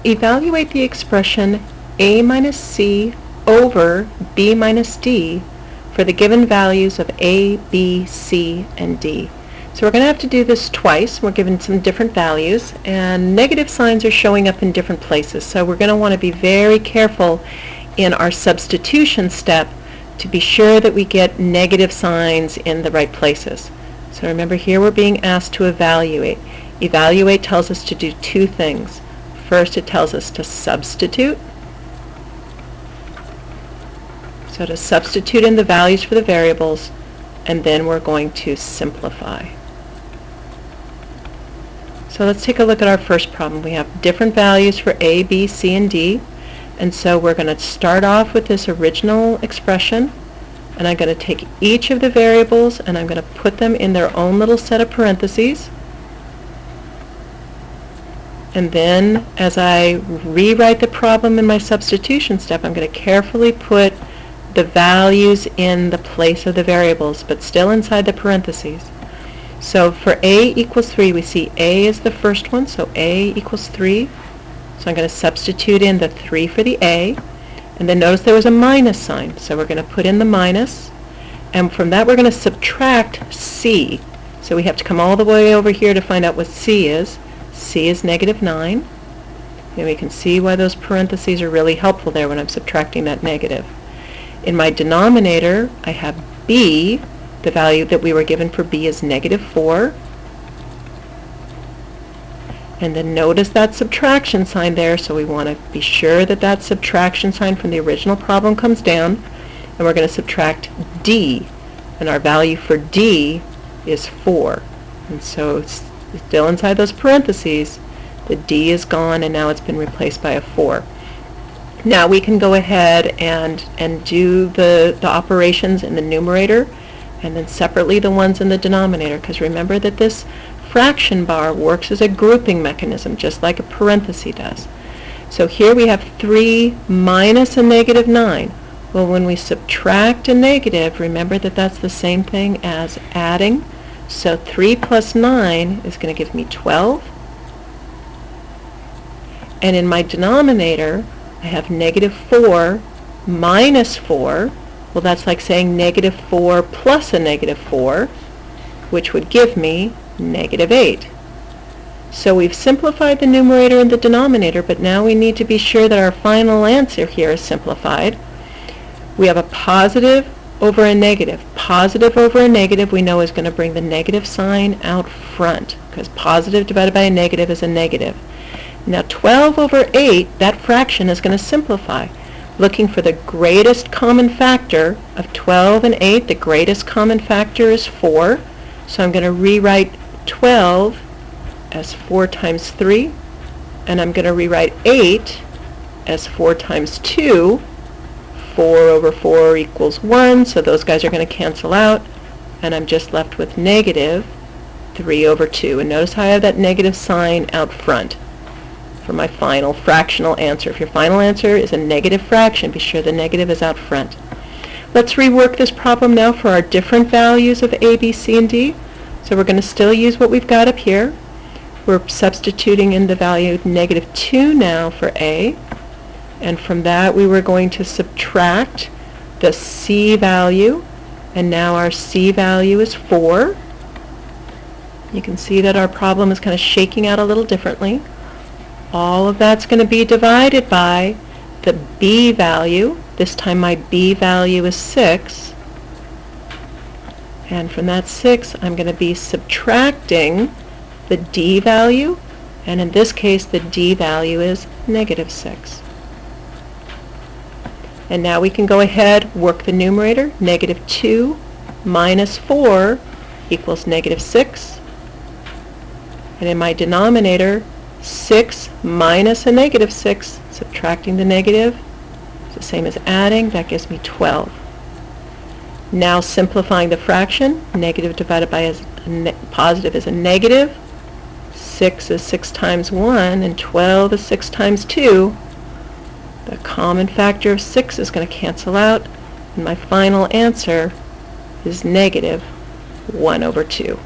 Evaluate the expression a minus c over b minus d for the given values of a, b, c, and d. So we're going to have to do this twice. We're given some different values, and negative signs are showing up in different places. So we're going to want to be very careful in our substitution step to be sure that we get negative signs in the right places. So remember, here we're being asked to evaluate. Evaluate tells us to do two things. First, it tells us to substitute. So to substitute in the values for the variables, and then we're going to simplify. So let's take a look at our first problem. We have different values for a, b, c, and d. And so we're going to start off with this original expression, and I'm going to take each of the variables and I'm going to put them in their own little set of parentheses. And then as I rewrite the problem in my substitution step, I'm going to carefully put the values in the place of the variables, but still inside the parentheses. So for a equals 3, we see a is the first one, so a equals 3. So I'm going to substitute in the 3 for the a, and then notice there was a minus sign, so we're going to put in the minus, and from that we're going to subtract c. So we have to come all the way over here to find out what c is. C is negative 9, and we can see why those parentheses are really helpful there when I'm subtracting that negative. In my denominator, I have b. The value that we were given for b is negative 4. And then notice that subtraction sign there, so we want to be sure that that subtraction sign from the original problem comes down, and we're going to subtract d, and our value for d is 4. And so it's still inside those parentheses, the d is gone, and now it's been replaced by a 4. Now we can go ahead and do the operations in the numerator, and then separately the ones in the denominator, because remember that this fraction bar works as a grouping mechanism, just like a parenthesis does. So here we have 3 minus a negative 9. Well, when we subtract a negative, remember that that's the same thing as adding. So 3 plus 9 is going to give me 12. And in my denominator, I have negative 4 minus 4. Well, that's like saying negative 4 plus a negative 4, which would give me negative 8. So we've simplified the numerator and the denominator, but now we need to be sure that our final answer here is simplified. We have a positive over a negative. Positive over a negative we know is going to bring the negative sign out front, because positive divided by a negative is a negative. Now 12 over 8, that fraction is going to simplify. Looking for the greatest common factor of 12 and 8, the greatest common factor is 4. So I'm going to rewrite 12 as 4 times 3, and I'm going to rewrite 8 as 4 times 2. 4 over 4 equals 1, so those guys are going to cancel out, and I'm just left with negative 3 over 2. And notice how I have that negative sign out front for my final fractional answer. If your final answer is a negative fraction, be sure the negative is out front. Let's rework this problem now for our different values of a, b, c, and d. So we're going to still use what we've got up here. We're substituting in the value negative 2 now for a, and from that we were going to subtract the c value, and now our c value is 4. You can see that our problem is kind of shaking out a little differently. All of that's going to be divided by the b value. This time my b value is 6. And from that 6, I'm going to be subtracting the d value, and in this case the d value is negative 6. And now we can go ahead, work the numerator. Negative 2 minus 4 equals negative 6. And in my denominator, 6 minus a negative 6, subtracting the negative, is the same as adding. That gives me 12. Now simplifying the fraction, negative divided by positive is a negative. 6 is 6 times 1, and 12 is 6 times 2. The common factor of 6 is going to cancel out, and my final answer is negative 1 over 2.